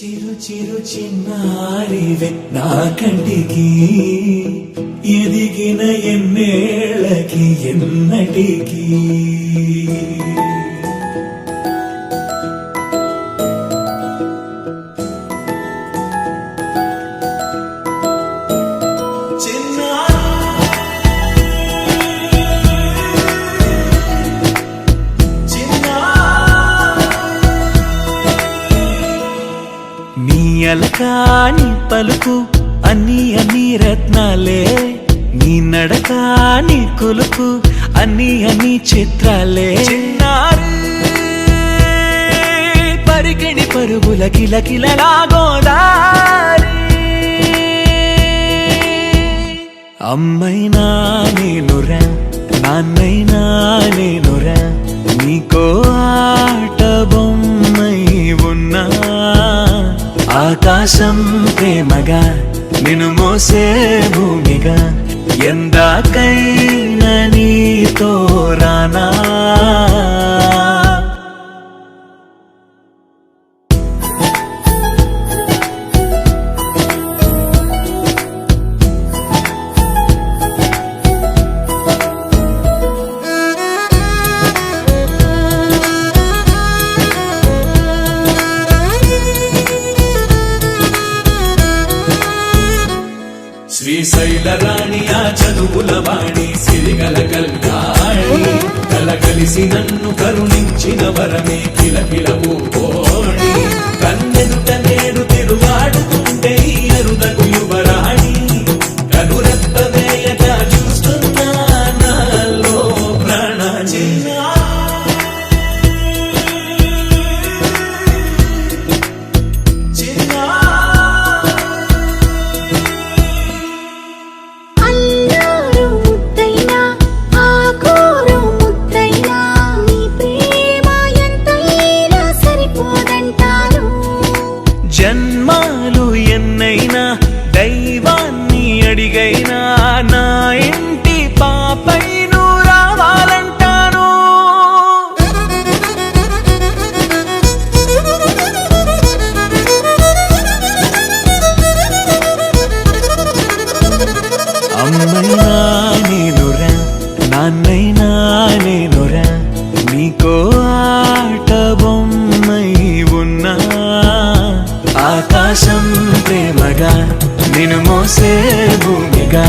చిరు చిరు చిన్నారివే నా కంటికి ఎదిగిన ఎన్నేళ్ళకి ఎన్నటికి అలకాని పలుకు అన్ని అన్ని రత్నాలే నీ నడకాని కొలుకు అన్ని అన్ని చిత్రాలే చిన్నారు పరికిణి పరుగుల కిలకిలలా గోదారి అమ్మైనా నేనురా నాన్నైనా నేనురా నీకో ఆట బొమ్మై ఉన్నా ఆకాశం ప్రేమగా నిన్ను మోసే భూమిగా ఎందాకైనా నీతో రానా శ్రీశైల రాణి ఆ చదువుల వాణి సిరిగల కల్యాణి కలగలిసి నన్ను కరుణించిన వరమే కిలకిలవు కోణి కన్నెదుట నేడు తిరుగాడుతుంటే అరుదకు యువరాణి కనురెప్ప వేయక చూస్తున్నా నాలో ప్రాణ జన్మాలు ఎన్నైనా దైవాన్ని అడిగైనా నా ఇంటి పాపై నువ్వు రావాలంటాను అమ్మైనా నేనురా నాన్నైనా నేనురా నీకో ఆట బొమ్మై ఉన్నా ఆకాశం ప్రేమగా నిన్ను మోసే భూమిగా